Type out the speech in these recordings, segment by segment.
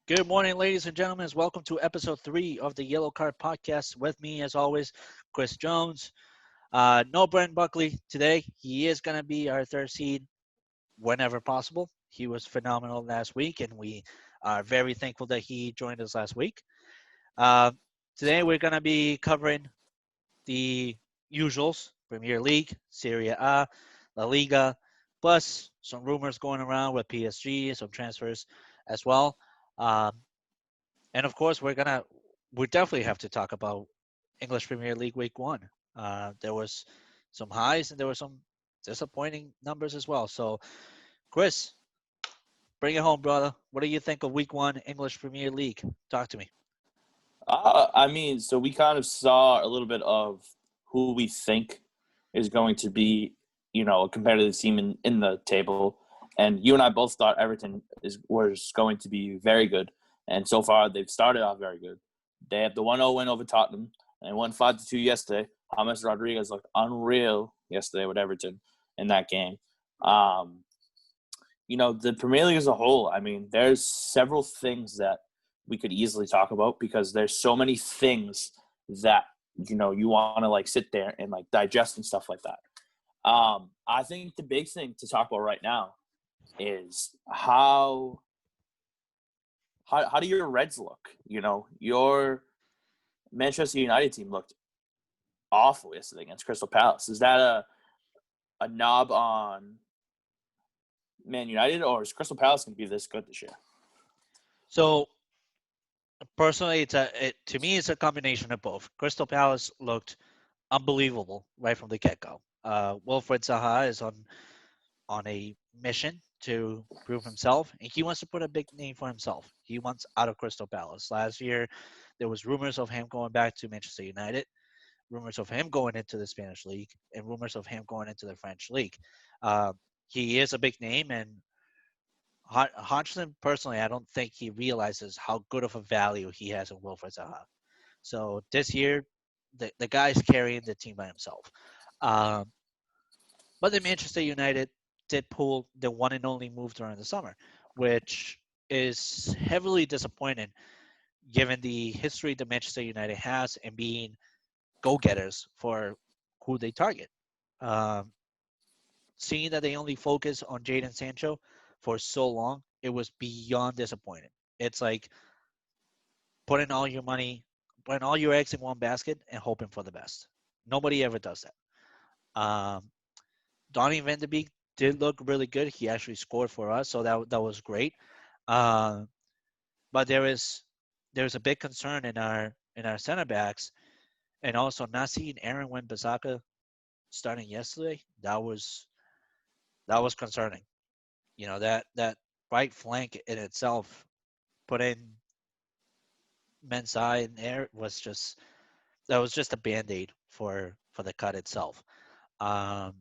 Good morning, ladies and gentlemen. Welcome to episode 3 of the Yellow Card Podcast. With me, as always, Chris Jones. No Brent Buckley today. He is going to be our third seed whenever possible. He was phenomenal last week, and we are very thankful that he joined us last week. Uh, Today, we're going to be covering the usuals: Premier League, Serie A, La Liga, plus some rumors going around with PSG, some transfers as well. Um, and of course, we definitely have to talk about English Premier League Week 1. There was some highs and there were some disappointing numbers as well. So, Chris, bring it home, brother. What do you think of Week 1 English Premier League? Talk to me. So we kind of saw a little bit of who we think is going to be, a competitive team in the table. And you and I both thought Everton was going to be very good. And so far, they've started off very good. They have the 1-0 win over Tottenham and won 5-2 yesterday. James Rodriguez looked unreal yesterday with Everton in that game. The Premier League as a whole, there's several things that we could easily talk about because there's so many things that, you want to sit there and digest and stuff like that. I think the big thing to talk about right now is how do your Reds look? Your Manchester United team looked awful yesterday against Crystal Palace. Is that a knob on Man United, or is Crystal Palace going to be this good this year? So, personally, to me, it's a combination of both. Crystal Palace looked unbelievable right from the get-go. Wilfred Zaha is on a mission to prove himself, and he wants to put a big name for himself. He wants out of Crystal Palace. Last year, there was rumors of him going back to Manchester United, rumors of him going into the Spanish league, and rumors of him going into the French league. He is a big name, and Hodgson, personally, I don't think he realizes how good of a value he has in Wilfred Zaha. So this year, the guy's carrying the team by himself. Um, but the Manchester United did pull the one and only move during the summer, which is heavily disappointing given the history that Manchester United has and being go-getters for who they target. Um, Seeing that they only focus on Jadon Sancho for so long, it was beyond disappointing. It's like putting all your money, putting all your eggs in one basket and hoping for the best. Nobody ever does that. Donny Van de Beek did look really good. He actually scored for us, so that was great. Uh, but there's a big concern in our center backs, and also not seeing Aaron Wan-Bissaka starting yesterday. That was concerning. That right flank in itself, putting Mensah in there was just a band-aid for the cut itself. Um,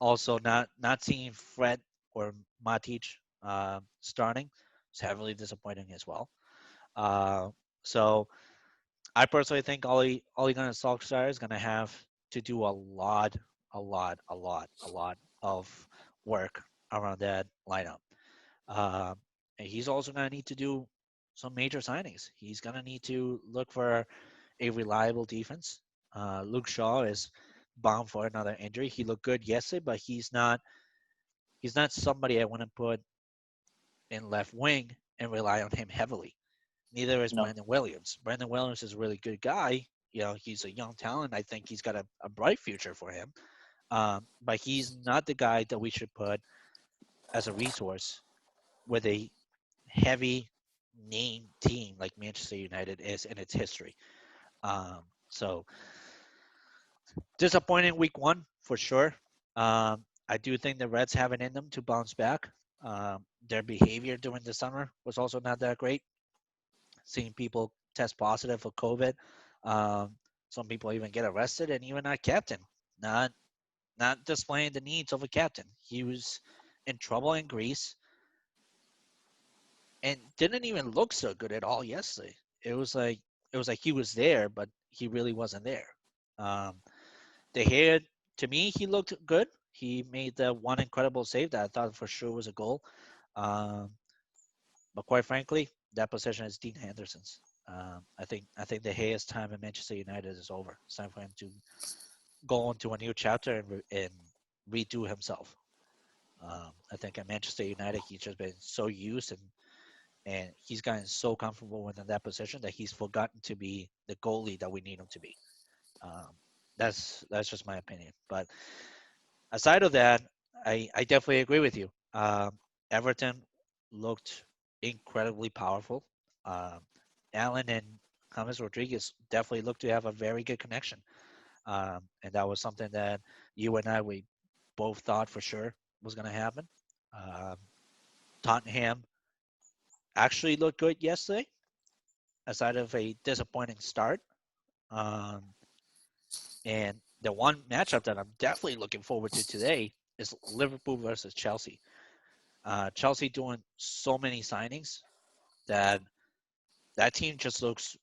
Also, not seeing Fred or Matic starting is heavily disappointing as well. Uh, so I personally think Ole Gunnar Solskjaer is going to have to do a lot of work around that lineup. Um, and he's also going to need to do some major signings. He's going to need to look for a reliable defense. Luke Shaw is bound for another injury. He looked good yesterday, but he's not somebody I want to put in left wing and rely on him heavily. Neither is No. Brandon Williams. Brandon Williams is a really good guy. He's a young talent. I think he's got a bright future for him. But he's not the guy that we should put as a resource with a heavy name team like Manchester United is in its history. So disappointing week 1 for sure. I do think the Reds have it in them to bounce back. Their behavior during the summer was also not that great. Seeing people test positive for COVID, some people even get arrested, and even our captain not displaying the needs of a captain. He was in trouble in Greece and didn't even look so good at all yesterday. It was like he was there, but he really wasn't there. Um, the hair, to me, he looked good. He made the one incredible save that I thought for sure was a goal. Um, But quite frankly, that position is Dean Henderson's. I think the Hayes time in Manchester United is over. It's time for him to go on to a new chapter and redo himself. I think at Manchester United, he's just been so used and he's gotten so comfortable within that position that he's forgotten to be the goalie that we need him to be. Um, that's just my opinion. But aside of that, I definitely agree with you. Everton looked incredibly powerful. Um, Allen and James Rodriguez definitely looked to have a very good connection. And that was something that you and we both thought for sure was going to happen. Um, Tottenham actually looked good yesterday, aside of a disappointing start. Um, and the one matchup that I'm definitely looking forward to today is Liverpool versus Chelsea. Chelsea doing so many signings that that team just looks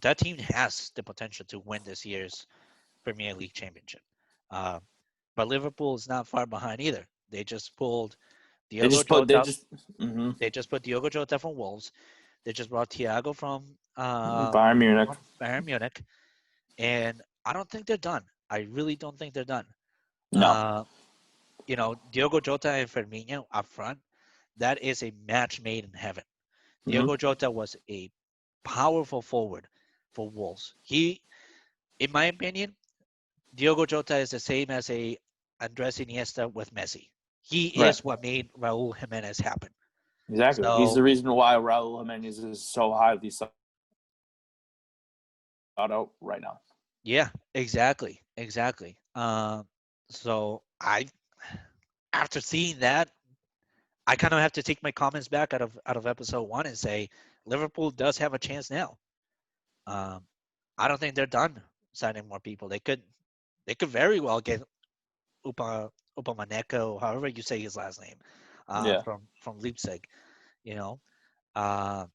that team has the potential to win this year's Premier League championship. Uh, but Liverpool is not far behind either. They just pulled They Diogo just put they Jota. just mm-hmm. They just put Diogo Jota from Wolves. They just brought Thiago Bayern Munich. from Bayern Munich, and I don't think they're done. I really don't think they're done. No. Uh, Diogo Jota and Firmino up front, that is a match made in heaven. Mm-hmm. Diogo Jota was a powerful forward for Wolves. He, in my opinion, Diogo Jota is the same as a Andres Iniesta with Messi. He Right. is what made Raul Jimenez happen. Exactly. He's So the reason why Raul Jimenez is so highly sought out right now. yeah, exactly. So after seeing that, I kind of have to take my comments back out of episode one and say Liverpool does have a chance now. Um, I don't think they're done signing more people. They could very well get Upa Upamaneko, however you say his last name, Yeah. from Leipzig. You know, uh,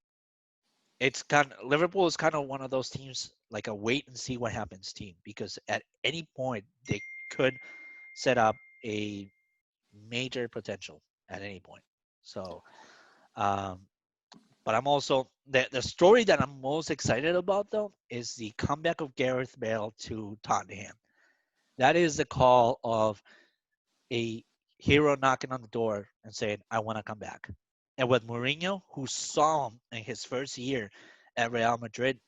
it's kind of, Liverpool is kind of one of those teams like a wait and see what happens team because at any point they could set up a major potential at any point. So, um, but I'm also the story that I'm most excited about though is the comeback of Gareth Bale to Tottenham. That is the call of a hero knocking on the door and saying, I want to come back. And with Mourinho, who saw him in his first year at Real Madrid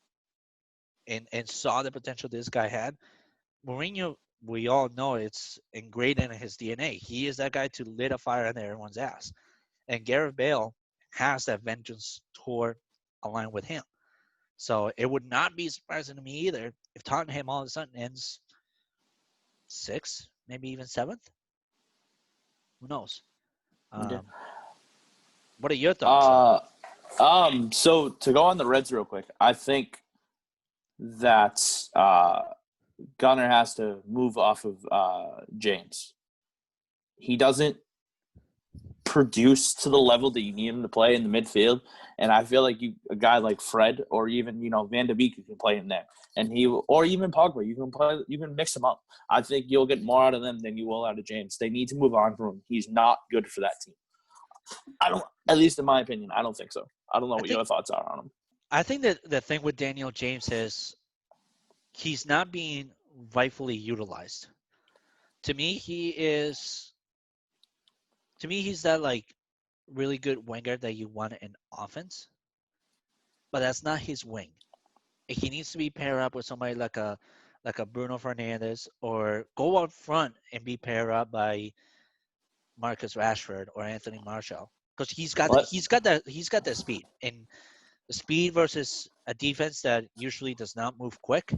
and saw the potential this guy had, Mourinho, we all know it's ingrained in his DNA. He is that guy to lit a fire under everyone's ass. And Gareth Bale has that vengeance toward aligned with him. So it would not be surprising to me either if Tottenham all of a sudden ends sixth, maybe even seventh. Who knows? Yeah. Um, what are your thoughts though? Uh, so to go on the Reds real quick, I think that Gunner has to move off of James. He doesn't produce to the level that you need him to play in the midfield, and I feel like a guy like Fred or even Van de Beek, you can play in there, and or even Pogba, you can mix them up. I think you'll get more out of them than you will out of James. They need to move on from him. He's not good for that team. I don't, at least in my opinion, I don't think so. I don't know I what think your thoughts are on him. I think that the thing with Daniel James is he's not being rightfully utilized. To me, he's that like really good winger that you want in offense, but that's not his wing. He needs to be paired up with somebody like a Bruno Fernandes or go up front and be paired up by Marcus Rashford or Anthony Martial because What? he's got that speed and the speed versus a defense that usually does not move quick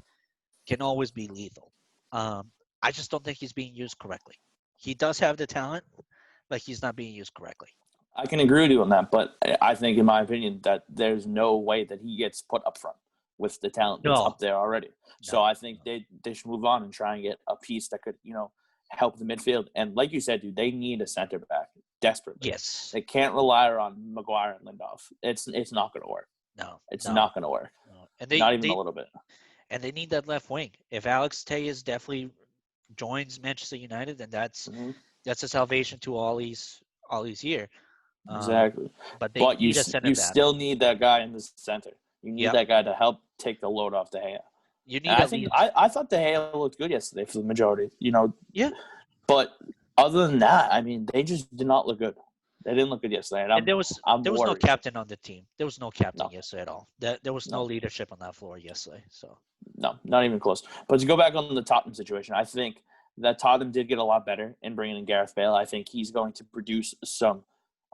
can always be lethal. I just don't think he's being used correctly. He does have the talent, but he's not being used correctly. I can agree with you on that, but I think, in my opinion, that there's no way that he gets put up front with the talent that's No, up there already. So no, I think they should move on and try and get a piece that could, help the midfield. And like you said, dude, they need a center back desperately. yes, They can't rely on Maguire and Lindelof. It's not going to work. no, It's no, not going to work. no. And Not even a little bit. they need that left wing. If Alex Tejas definitely joins Manchester United, then Mm-hmm. that's a salvation to all these year. Um, Exactly. but they But need a center you back. still need that guy in the center. You need Yep. that guy to help take the load off De Gea. You And need at least. I thought De Gea looked good yesterday for the majority. Yeah. But other than that, I mean, they just did not look good. They didn't look good yesterday, and And I'm there was no worried. captain on the team. There was no captain No, yesterday at all. There was no no, leadership on that floor yesterday. So no, not even close. But to go back on the Tottenham situation, I think that Tottenham did get a lot better in bringing in Gareth Bale. I think he's going to produce some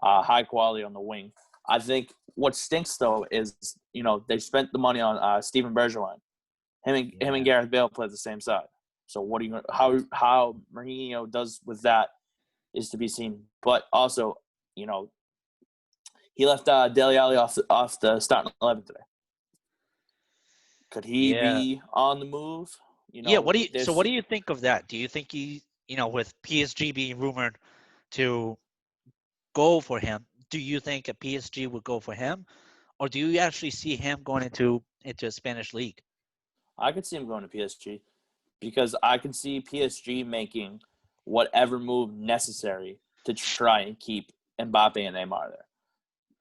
high quality on the wing. I think what stinks though is they spent the money on Steven Bergwijn. Him and yeah, Gareth Bale play the same side. So what are you how Mourinho does with that is to be seen. But also, you know, he left Dele Alli off the starting 11 today. Could he yeah, be on the move? yeah. What There's do you think of that? Do you think with PSG being rumored to go for him, do you think a PSG would go for him, or do you actually see him going into a Spanish league? I could see him going to PSG because I can see PSG making whatever move necessary to try and keep Mbappe and Neymar there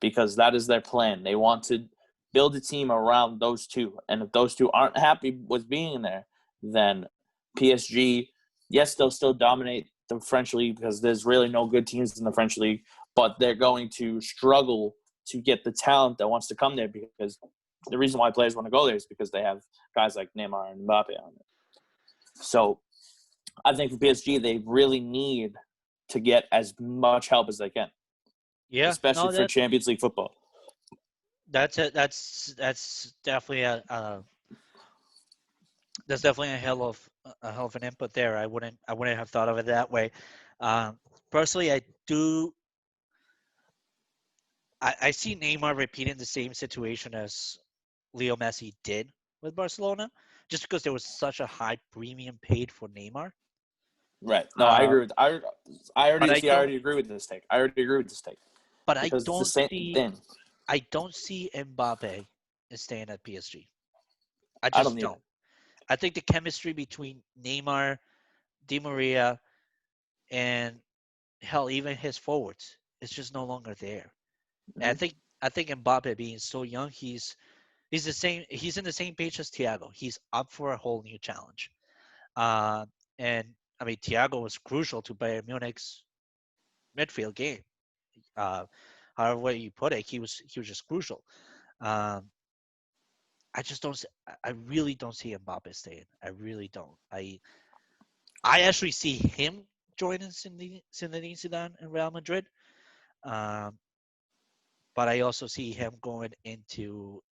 because that is their plan. They want to build a team around those two, and if those two aren't happy with being there, then PSG, yes, they'll still dominate the French league because there's really no good teams in the French league, but they're going to struggle to get the talent that wants to come there because the reason why players want to go there is because they have guys like Neymar and Mbappe on it. So I think for PSG, they really need to get as much help as they can, Yeah, especially no, for Champions League football. that's definitely a hell of an input there. I wouldn't have thought of it that way. Um, Personally, I see Neymar repeating the same situation as Leo Messi did with Barcelona, just because there was such a high premium paid for Neymar. Right. No, I Uh, agree with. but I I don't. already agree with this take. I already agree with this take But because it's the same thing. I don't see Mbappe staying at PSG. I I don't just need it. don't. I think the chemistry between Neymar, Di Maria, and hell, even his forwards is just no longer there. And Mm-hmm. I think Mbappe being so young, he's the same. He's in the same page as Thiago. He's up for a whole new challenge. Uh, and I mean, Thiago was crucial to Bayern Munich's midfield game. Uh, However way you put it, he was just crucial. Um, I just don't. I really don't see Mbappe staying. I really don't. I actually see him joining Zinedine Zidane in Real Madrid. Um, but I also see him going into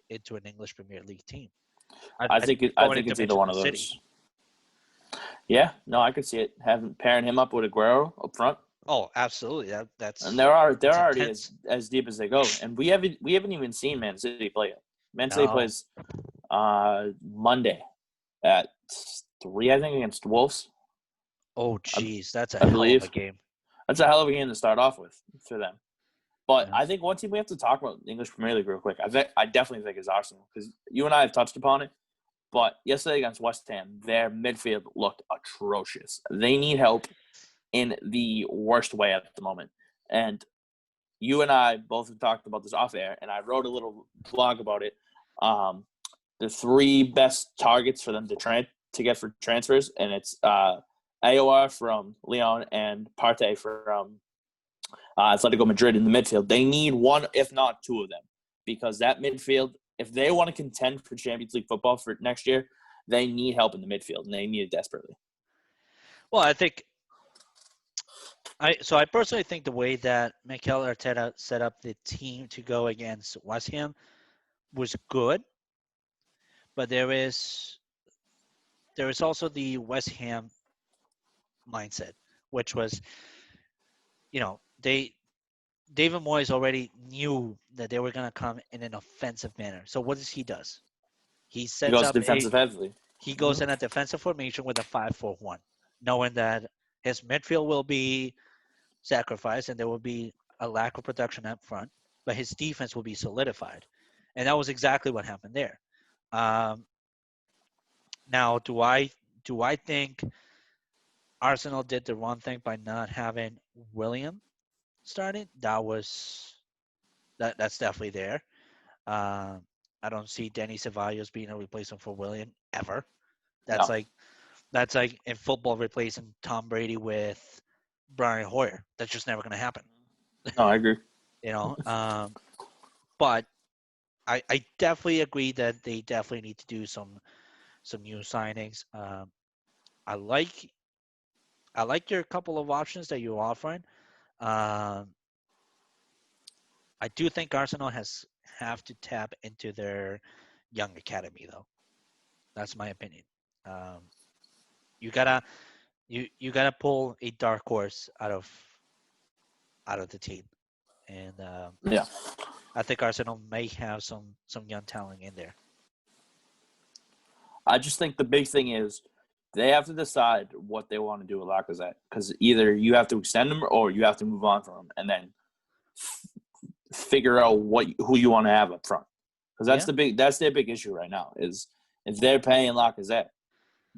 an English Premier League team. I think he's I going think into it's either one Manchester of City. those. Yeah. No, I could see it. Having pairing him up with Aguero up front, Oh, absolutely. and That's they're that's already intense. as deep as they go, and we haven't even seen Man City play yet. Man City No. plays Monday at 3, I think, against Wolves. Oh, I, geez, that's a I hell of a believe game. that's a hell of a game to start off with for them. But Yeah. I think one team we have to talk about the English Premier League real quick. I definitely think is Arsenal because you and I have touched upon it. But yesterday against West Ham, their midfield looked atrocious. They need help in the worst way at the moment. And you and I both have talked about this off air, and I wrote a little blog about it. Um, the three best targets for them to get for transfers, and it's Aouar from Lyon and Partey from Atletico Madrid in the midfield. They need one, if not two of them, because that midfield, if they want to contend for Champions League football for next year, they need help in the midfield, and they need it desperately. Well, I personally think the way that Mikel Arteta set up the team to go against West Ham was good, but there is also the West Ham mindset, which was, they David Moyes already knew that they were going to come in an offensive manner. So what does he does? He He sets goes up defensive heavily. he goes Mm-hmm. in a defensive formation with a 5-4-1, knowing that his midfield will be sacrificed and there will be a lack of production up front, but his defense will be solidified. And that was exactly what happened there. Um, Now, do I think Arsenal did the wrong thing by not having William? starting, that's definitely there. Um, I don't see Danny Ceballos being a replacement for William ever. That's No, like that's like in football replacing Tom Brady with Brian Hoyer. That's just never going to happen. no, I agree. You know, but I definitely agree that they definitely need to do some new signings. I like I like your couple of options that you're offering. Um, I do think Arsenal has have to tap into their young academy though. That's my opinion. Um, you gotta you gotta pull a dark horse out of the team, and Yeah, I think Arsenal may have some young talent in there. I just think the big thing is they have to decide what they want to do with Lacazette because either you have to extend him or you have to move on from him, and then figure out who you want to have up front. Because Yeah, that's their big issue right now is if they're paying Lacazette,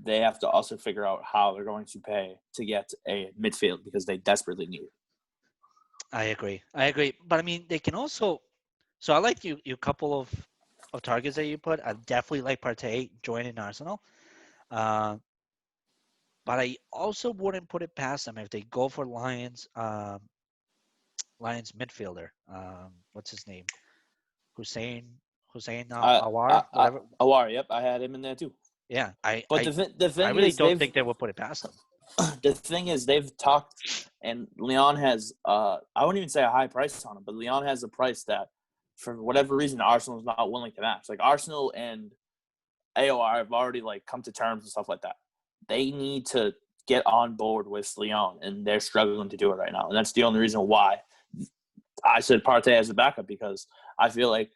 they have to also figure out how they're going to pay to get a midfield because they desperately need it. I agree. I agree. But I mean, they can also. So I like you couple of targets that you put. I definitely like Partey joining Arsenal. Uh, but I also wouldn't put it past them if they go for Lions midfielder. What's his name? Hussein Hussein Awar, whatever. Awar, yep, I had him in there too. Yeah, But the I thing really is, don't think they will put it past them. they've talked, and Leon has I wouldn't even say a high price on him, but Leon has a price that, for whatever reason, Arsenal is not willing to match. Like Arsenal and AOR have already like come to terms and stuff like that. They need to get on board with Leon, and they're struggling to do it right now. And that's the only reason why I said Partey as a backup because I feel like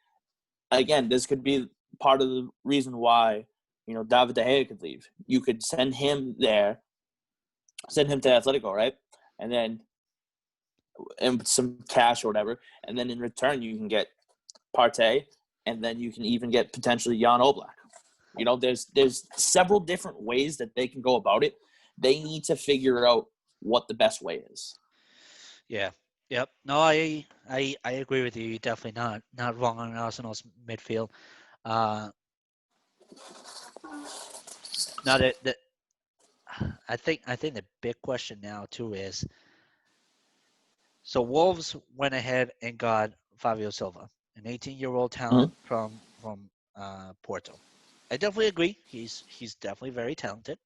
again this could be part of the reason why David De Gea could leave. You could send him there, send him to Atletico, right, and then and some cash or whatever, and then in return you can get Partey, and then you can even get potentially Jan Oblak. There's several different ways that they can go about it. They need to figure out what the best way is. Yeah. Yep. No, I agree with you. You're definitely not wrong on Arsenal's midfield. Uh, now that I think the big question now too is so Wolves went ahead and got Fabio Silva, an 18-year-old Mm-hmm. talent from Porto. I definitely agree. He's definitely very talented.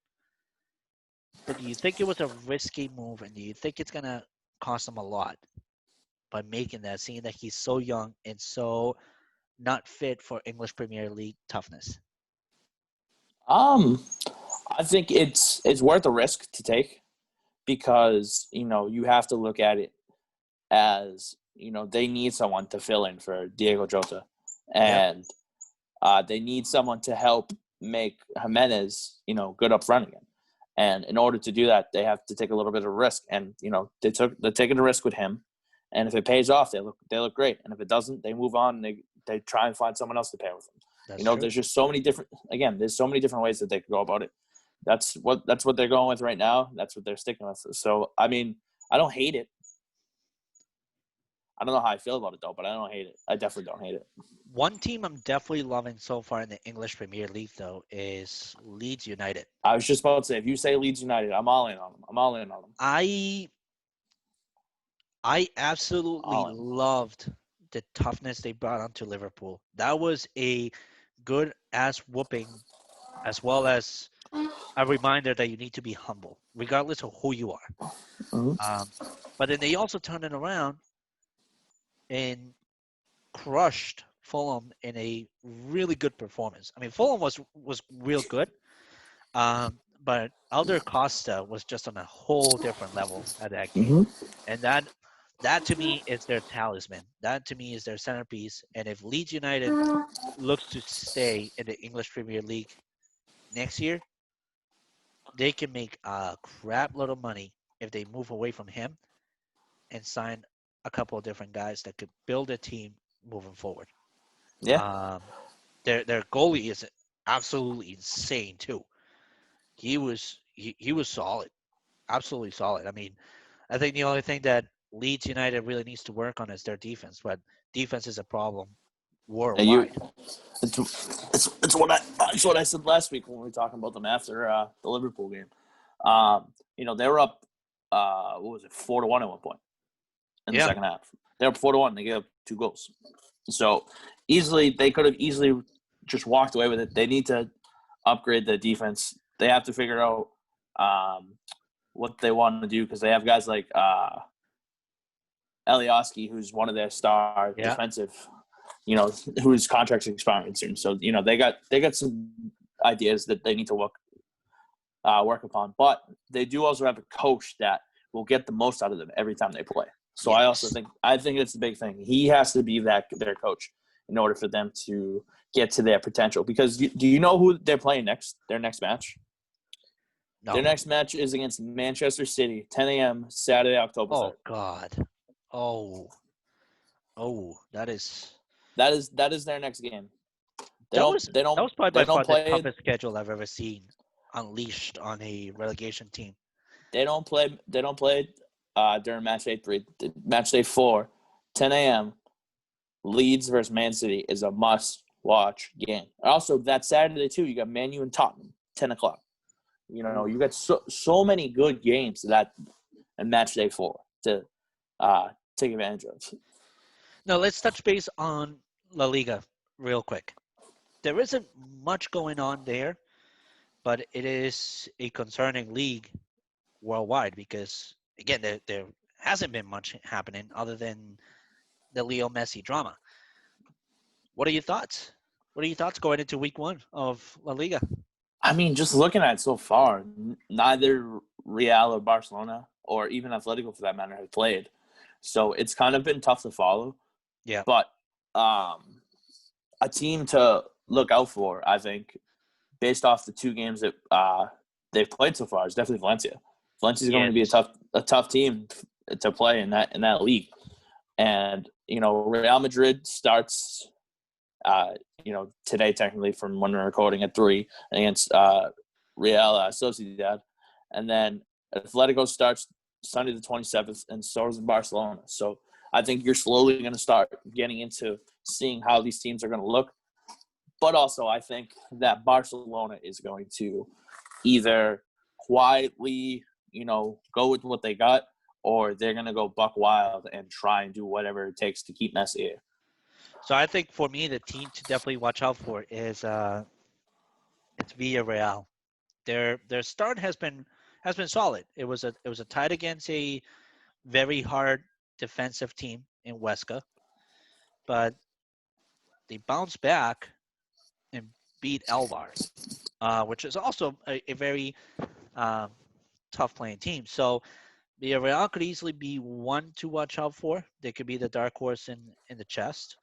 But do you think it was a risky move, and do you think it's gonna cost him a lot by making that, seeing that he's so young and so not fit for English Premier League toughness? Um, I think it's worth a risk to take because you have to look at it as they need someone to fill in for Diego Jota, Yep, and they need someone to help make Jimenez good up front again. And in order to do that, they have to take a little bit of risk. And they're taking a risk with him. And if it pays off, they look great. And if it doesn't, they move on and they try and find someone else to pair with them. that's true. There's just so many different. Again, there's so many different ways that they could go about it. That's what they're going with right now. That's what they're sticking with. So I mean, I don't hate it. I don't know how I feel about it though, but I don't hate it. I definitely don't hate it. One team I'm definitely loving so far in the English Premier League though is Leeds United. I was just about to say, if you say Leeds United, I'm all in on them. I'm all in on them. I I absolutely All in. loved the toughness they brought onto Liverpool. That was a good ass whooping, as well as a reminder that you need to be humble, regardless of who you are. Mm-hmm. But then they also turned it around and crushed Fulham in a really good performance. I mean, Fulham was real good, but Alder Costa was just on a whole different level at that game, Mm-hmm. and that to me is their talisman. That to me is their centerpiece. And if Leeds United looks to stay in the English Premier League next year, they can make a crap load of money if they move away from him and sign a couple of different guys that could build a team moving forward. Yeah. Um, their goalie is absolutely insane too. He was solid, absolutely solid. I mean, I think the only thing that Leeds United really needs to work on is their defense, but defense is a problem And you, worldwide. it's what I said last week when we were talking about them after the Liverpool game. They were up, what was it, 4-1 at one point in the Yeah. second half. They were up 4-1. They gave up 2 goals. So they could have easily just walked away with it. They need to upgrade the defense. They have to figure out what they want to do because they have guys like Alioski, who's one of their star defensive, whose contract's expiring soon. So they got some ideas that they need to work upon, but they do also have a coach that will get the most out of them every time they play. So Yes. I think it's the big thing. He has to be their coach in order for them to get to their potential. Because do you know who they're playing next? Their next match. No. Their next match is against Manchester City, 10 a.m. Saturday, October 3rd. Oh God. Oh, that is their next game. They that don't was probably by far the play toughest schedule I've ever seen unleashed on a relegation team. They don't play during match day 3. Match day 4, 10 a.m. Leeds versus Man City is a must-watch game. Also, that Saturday too, you got Man U and Tottenham, 10 o'clock. You got so many good games that in match day 4 to take advantage of. Now let's touch base on La Liga real quick. There isn't much going on there, but it is a concerning league worldwide because again there hasn't been much happening other than the Leo Messi drama. What are your thoughts? What are your thoughts going into week 1 of La Liga? I mean, just looking at it so far, neither Real or Barcelona or even Atletico for that matter have played. So it's kind of been tough to follow. Yeah. But a team to look out for, I think, based off the 2 games that they've played so far, is definitely Valencia. Valencia is going to be a tough team to play in that league. And Real Madrid starts today technically from when we're recording at 3 against Real Sociedad, and then Atletico starts Sunday the 27th, and so is Barcelona. So I think you're slowly going to start getting into seeing how these teams are going to look. But also I think that Barcelona is going to either quietly, go with what they got, or they're going to go buck wild and try and do whatever it takes to keep Messi here. So I think for me the team to definitely watch out for is it's Villarreal. Their start has been solid. It was a tied against a very hard defensive team in Huesca, but they bounced back and beat Elvar, which is also a very tough playing team. So Villarreal could easily be one to watch out for. They could be the dark horse in the chest.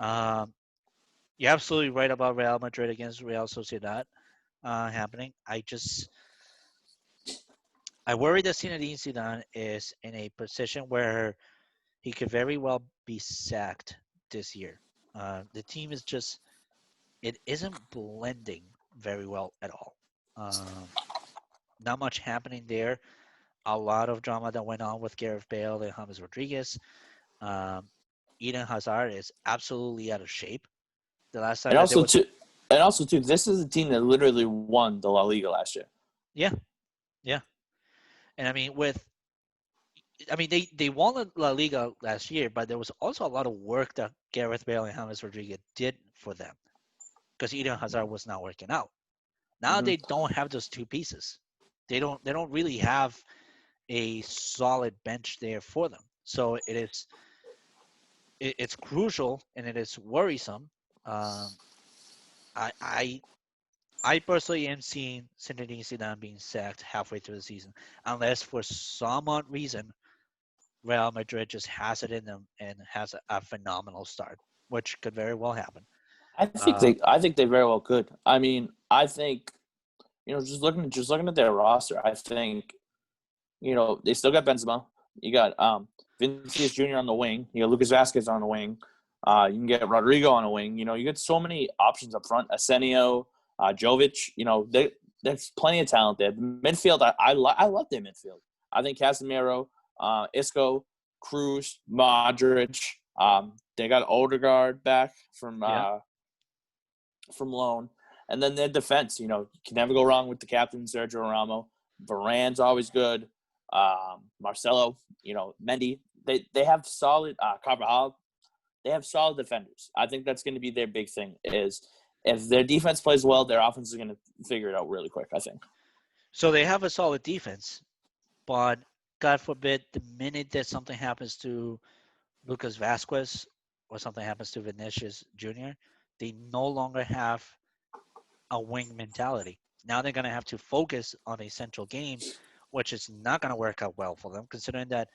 You're absolutely right about Real Madrid against Real Sociedad happening. I worry that Zinedine Zidane is in a position where he could very well be sacked this year. The team is just it isn't blending very well at all. Not much happening there. A lot of drama that went on with Gareth Bale and James Rodriguez. Eden Hazard is absolutely out of shape. The last time And that there was also too, this is a team that literally won the La Liga last year. yeah, and I mean they won La Liga last year, but there was also a lot of work that Gareth Bale and James Rodriguez did for them because Eden Hazard was not working out. Now they don't have those 2 pieces. They don't really have a solid bench there for them. So it's crucial and it is worrisome. I personally am seeing Zinedine Zidane being sacked halfway through the season, unless for some odd reason Real Madrid just has it in them and has a phenomenal start, which could very well happen. I think they very well could. I mean, I think just looking at their roster, I think they still got Benzema. You got Vinicius Jr. on the wing. You got Lucas Vazquez on the wing. You can get Rodrigo on a wing. You get so many options up front. Asenio, Jovic. There's plenty of talent there. The midfield, I love their midfield. I think Casemiro, Isco, Cruz, Modric. They got Odegaard back Yeah. from loan, and then their defense. You can never go wrong with the captain Sergio Ramos. Varane's always good. Marcelo, Mendy. They have solid Carvajal. They have solid defenders. I think that's going to be their big thing. Is if their defense plays well, their offense is going to figure it out really quick. I think. So they have a solid defense, but God forbid, the minute that something happens to Lucas Vasquez or something happens to Vinicius Jr., they no longer have a wing mentality. Now they're going to have to focus on a central game, which is not going to work out well for them, considering that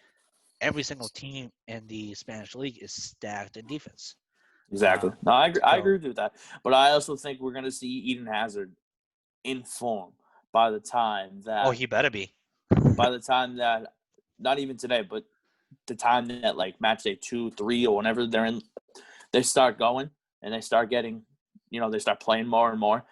every single team in the Spanish league is stacked in defense. Exactly. No, I So, agree with that. But I also think we're going to see Eden Hazard in form by the time oh, that he better be. not even today, but the time that like match day 2, 3, or whenever they start going and they start getting, they start playing more and more.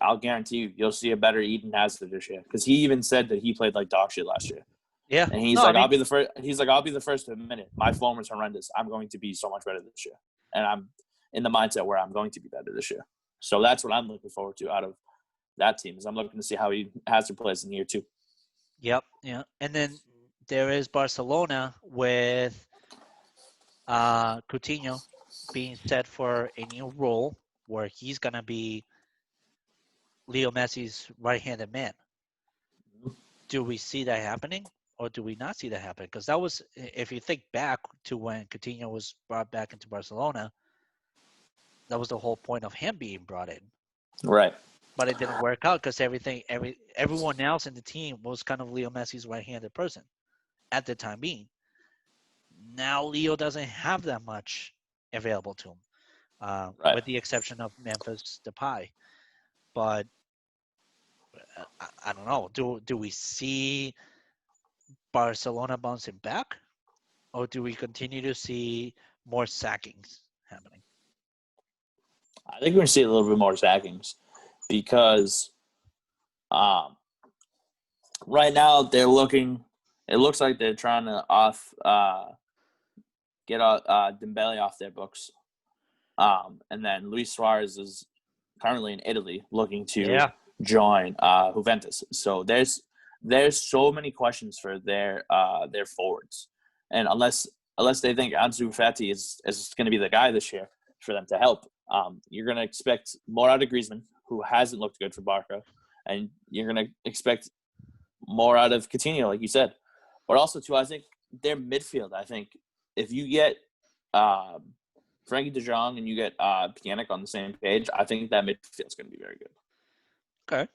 I'll guarantee you'll see a better Eden Hazard this year, because he even said that he played like dog shit last year. Yeah. And he's No, I like, mean, I'll be the first. He's like, I'll be the first to admit it. My form was horrendous. I'm going to be so much better this year, and I'm in the mindset where I'm going to be better this year. So that's what I'm looking forward to out of that team. Is I'm looking to see how he has to play in year 2. yep. Yeah. And then there is Barcelona with Coutinho being set for a new role where he's going to be Leo Messi's right-handed man. Do we see that happening, or do we not see that happen? Because that was, if you think back to when Coutinho was brought back into Barcelona, that was the whole point of him being brought in. Right. But it didn't work out because everyone else in the team was kind of Leo Messi's right-handed person at the time being. Now Leo doesn't have that much available to him, Right. with the exception of Memphis Depay. But I don't know. Do we see Barcelona bouncing back, or do we continue to see more sackings happening? I think we're going to see a little bit more sackings because right now they're looking. It looks like they're trying to get Dembele off their books, and then Luis Suarez is currently in Italy looking to Yeah. join Juventus. So there's so many questions for their forwards, and unless they think Ansu Fati is going to be the guy this year for them to help, you're going to expect more out of Griezmann, who hasn't looked good for Barca, and you're going to expect more out of Coutinho, like you said. But also, too, I think their midfield, I think if you get Frankie de Jong and you get Pjanic on the same page, I think that midfield is going to be very good. Okay.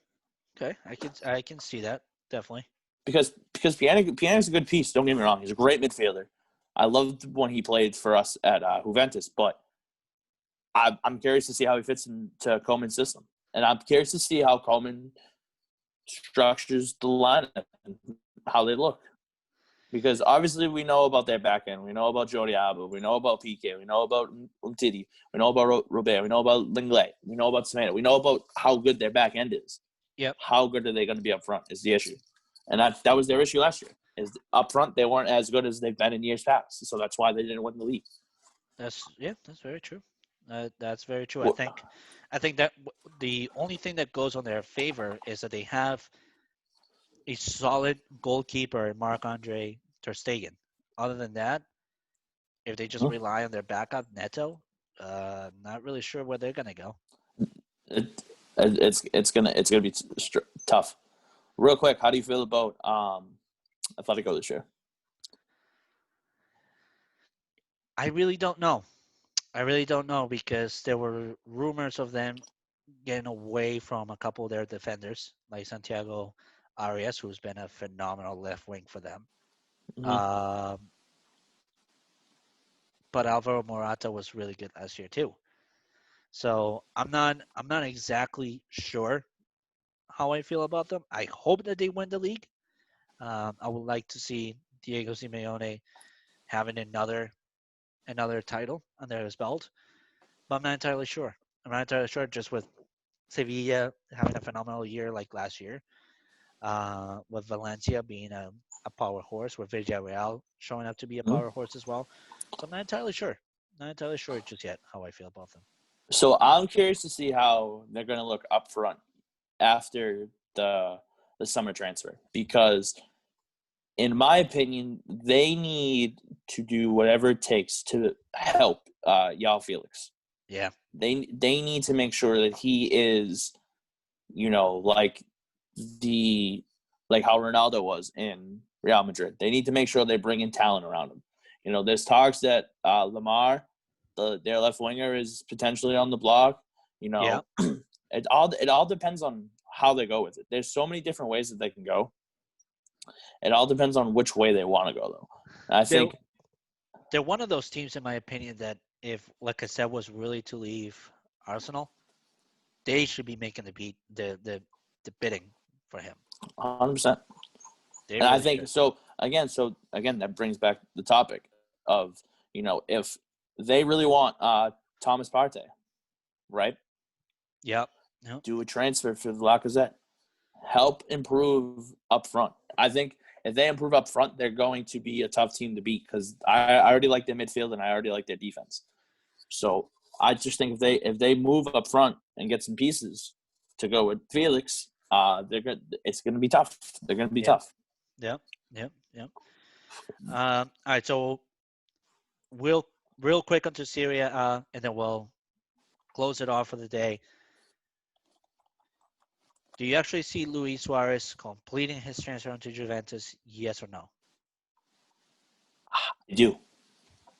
Okay. I can see that definitely. Because Pjanic's a good piece. Don't get me wrong; he's a great midfielder. I loved when he played for us at Juventus, but I'm curious to see how he fits into Koeman's system, and I'm curious to see how Koeman structures the lineup and how they look. Because obviously we know about their back end. We know about Jordi Alba. We know about PK. We know about Umtiti. We know about Robert. We know about Lenglet. We know about Semena. We know about how good their back end is. Yep. How good are they going to be up front is the issue. And that was their issue last year. Is up front they weren't as good as they've been in years past. So that's why they didn't win the league. That's very true. That's very true. Well, I think that the only thing that goes on their favor is that they have a solid goalkeeper, Marc-Andre Ter Stegen. Other than that, if they just rely on their backup Neto, not really sure where they're gonna go. It's gonna be tough. Real quick, how do you feel about Atletico this year? I really don't know. I really don't know because there were rumors of them getting away from a couple of their defenders, like Santiago Arias, who's been a phenomenal left wing for them. Mm-hmm. But Alvaro Morata was really good last year too. So I'm not exactly sure how I feel about them. I hope that they win the league. I would like to see Diego Simeone having another title under his belt, but I'm not entirely sure. I'm not entirely sure just with Sevilla having a phenomenal year like last year. with Valencia being a power horse, with Villarreal showing up to be a Mhm. power horse as well. So I'm not entirely sure. Not entirely sure just yet how I feel about them. So I'm curious to see how they're going to look up front after the summer transfer because, in my opinion, they need to do whatever it takes to help Yao Felix. Yeah. They need to make sure that he is, like the like how Ronaldo was in Real Madrid. They need to make sure they bring in talent around him. There's talks that Lamar, their left winger, is potentially on the block. You Yeah. know, it all depends on how they go with it. There's so many different ways that they can go. It all depends on which way they want to go, though. And I They're think they're one of those teams, in my opinion, that if, like I said, was really to leave Arsenal, they should be making the bidding for him. 100%. They And I really think should. so again, that brings back the topic of if they really want Thomas Partey, right? Yep. Yep. Do a transfer for Lacazette. Help improve up front. I think if they improve up front, they're going to be a tough team to beat because I already like their midfield and I already like their defense. So I just think if they move up front and get some pieces to go with Felix, they're good. It's going to be tough. They're going to be Yep. tough. Yep. Yep. Yep. All right. So real real quick onto Syria, and then we'll close it off for the day. Do you actually see Luis Suarez completing his transfer into Juventus? Yes or no? I do.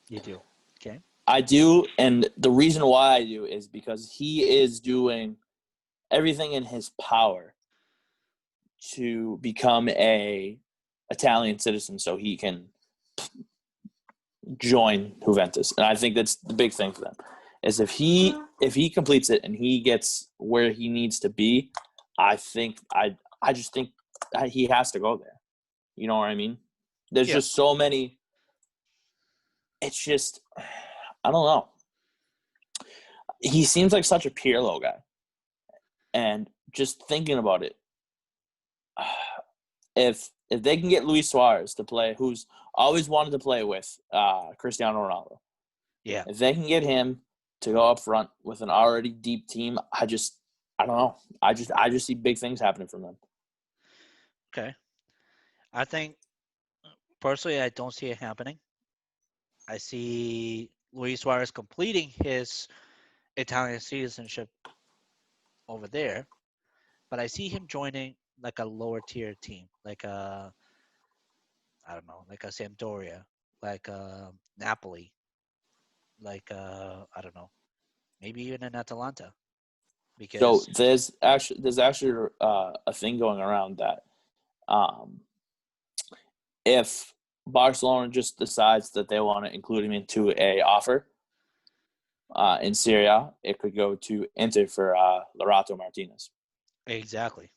You do. Okay. I do, and the reason why I do is because he is doing everything in his power to become a Italian citizen, so he can join Juventus. And I think that's the big thing for them. Is if he completes it and he gets where he needs to be, I just think that he has to go there. You know what I mean? There's Yeah. just so many. It's just I don't know. He seems like such a Pirlo guy, and just thinking about it, if they can get Luis Suarez to play, who's always wanted to play with Cristiano Ronaldo, Yeah. if they can get him to go up front with an already deep team, I don't know. I just see big things happening from them. Okay. I think personally, I don't see it happening. I see Luis Suarez completing his Italian citizenship over there, but I see him joining like a lower tier team, like a I don't know, like a Sampdoria, like a Napoli, like I don't know, maybe even an Atalanta, So because there's actually a thing going around that um, if Barcelona just decides that they want to include him into a offer in Serie, it could go to Inter for Lorato Martinez. exactly,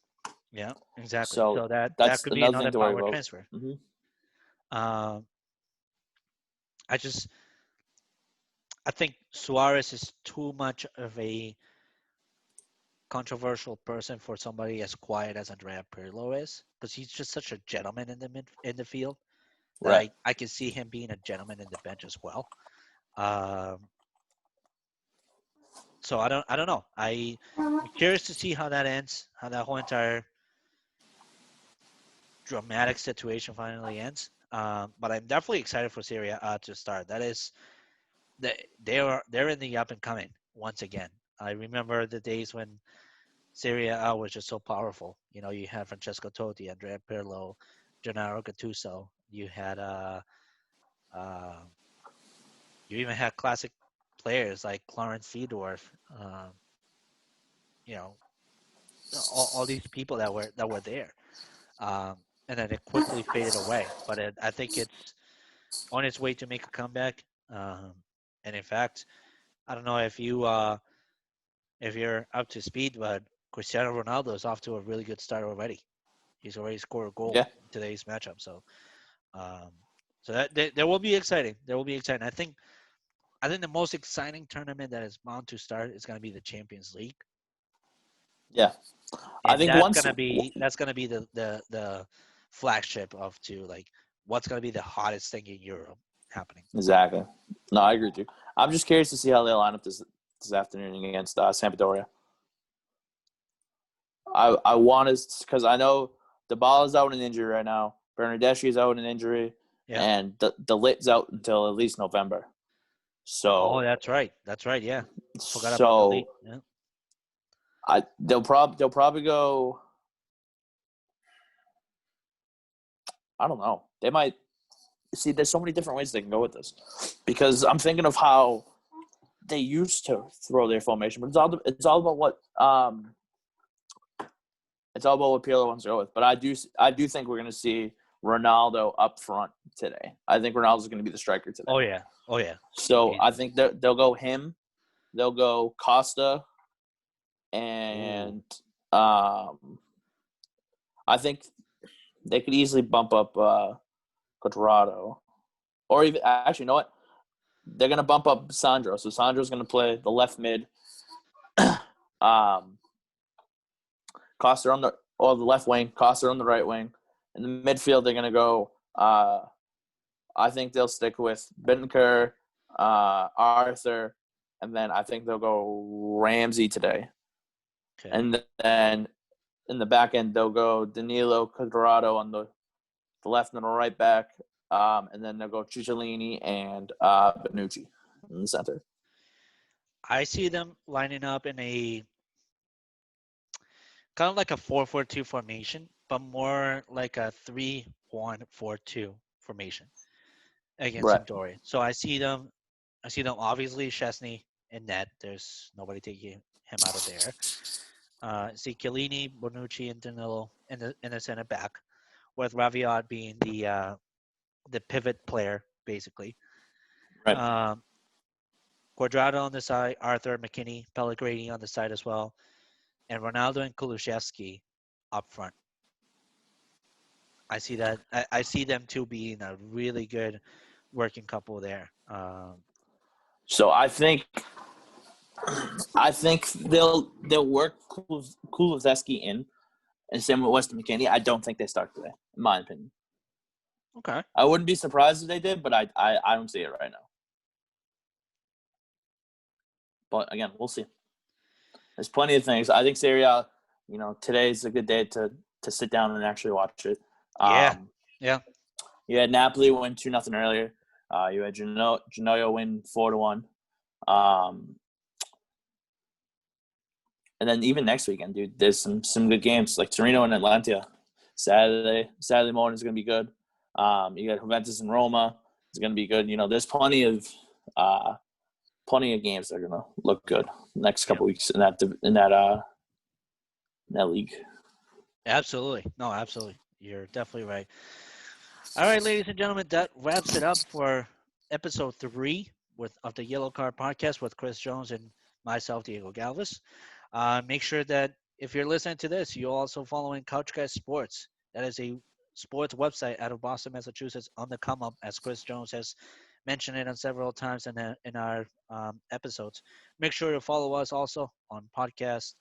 yeah, exactly. So So that that's could be another thing another to worry power about. transfer. Mm-hmm. Um, I just I think Suarez is too much of a controversial person for somebody as quiet as Andrea Pirlo is, because he's just such a gentleman in the field that Right. I can see him being a gentleman in the bench as well. Um, so I don't know. I'm curious to see how that ends, how that whole entire dramatic situation finally ends. But I'm definitely excited for Syria to start. That is they're in the up and coming once again. I remember the days when Serie A was just so powerful. You know, you had Francesco Totti, Andrea Pirlo, Gennaro Gattuso. Uh, you even had classic players like Clarence Seedorf. Um, you know, all these people that were there, um, and then it quickly faded away. But I think it's on its way to make a comeback. Um, and in fact, I don't know if you're up to speed, but Cristiano Ronaldo is off to a really good start already. He's already scored a goal Yeah. in today's matchup. Um, so that will be exciting. There will be exciting. I think the most exciting tournament that is bound to start is going to be the Champions League. Yeah, I And think that's once gonna be the flagship of to like what's gonna be the hottest thing in Europe happening. exactly. No, I agree with you. I'm just curious to see how they line up this afternoon against Sampdoria. I want to because I know Dybala's out in injury right now. Bernardeschi's out in injury, Yeah. and the Lit's out until at least November. Oh, So that's right. That's right. Yeah. Forgot about the lead. so Yeah. they'll probably go. I don't know. They might see. There's so many different ways they can go with this, because I'm thinking of how they used to throw their formation, but it's all about what it's all about what Pirlo wants to go with. But I do think we're going to see Ronaldo up front today. I think Ronaldo's going to be the striker today. Oh yeah. Oh yeah. So He- I think they'll go him. They'll go Costa, Ooh. and I think they could easily bump up Quadrado, or even actually, you know what? They're going to bump up Sandro. So Sandro's going to play the left mid. um, Costa on the left wing, Costa on the right wing. In the midfield, they're going to go. I think they'll stick with Bentancur, Arthur, and then I think they'll go Ramsey today. Okay. And then in the back end, they'll go Danilo Cuadrado on the left and the right back, and then they'll go Cicciolini and Benucci in the center. I see them lining up in a kind of like a 4-4-2 formation, but more like a 3-1-4-2 formation against Right. Sampdoria. So I see them obviously Chesney in net. There's nobody taking him out of there. See Chiellini, Bonucci, and Danilo in the center back, with Raviot being the pivot player basically. Right. Um, Quadrado on the side, Arthur, McKinney, Pellegrini on the side as well, and Ronaldo and Kulusevski up front. I see that. I see them two being a really good working couple there. So I think they'll work Kulusevski in, and same with Weston McKinney. I don't think they start today, in my opinion. Okay. I wouldn't be surprised if they did, but I don't see it right now. But again, we'll see. There's plenty of things. I think Serie A, today's a good day to sit down and actually watch it. Yeah. Um, Yeah. you had Napoli win 2-0 earlier. You had Genoa win 4-1. Um, and then even next weekend, dude, there's some good games like Torino and Atlanta. Saturday morning is gonna be good. You got Juventus and Roma. It's gonna be good. There's plenty of games that are gonna look good next Yeah. couple weeks in that league. Absolutely. No, absolutely. You're definitely right. All right, ladies and gentlemen, that wraps it up for episode 3 of the Yellow Card Podcast with Chris Jones and myself, Diego Galvis. Make sure that if you're listening to this, you're also following Couch Guys Sports. That is a sports website out of Boston, Massachusetts, on the come up, as Chris Jones has mentioned it on several times in our episodes. Make sure to follow us also on podcast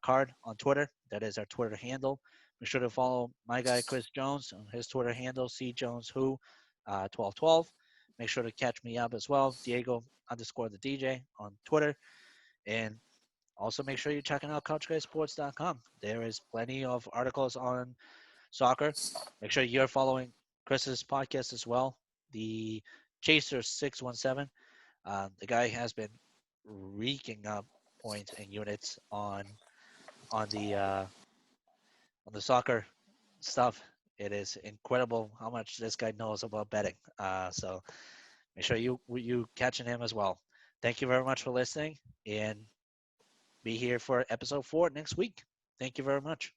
card on Twitter. That is our Twitter handle. Make sure to follow my guy Chris Jones on his Twitter handle, cjoneswho 1212. Make sure to catch me up as well, Diego underscore the DJ on Twitter. And also make sure you're checking out couchguysports.com. There is plenty of articles on soccer. Make sure you're following Chris's podcast as well, the Chaser 617. The guy has been reeking up points and units on the uh, on the soccer stuff. It is incredible how much this guy knows about betting. So make sure you catching him as well. Thank you very much for listening, and be here for episode 4 next week. Thank you very much.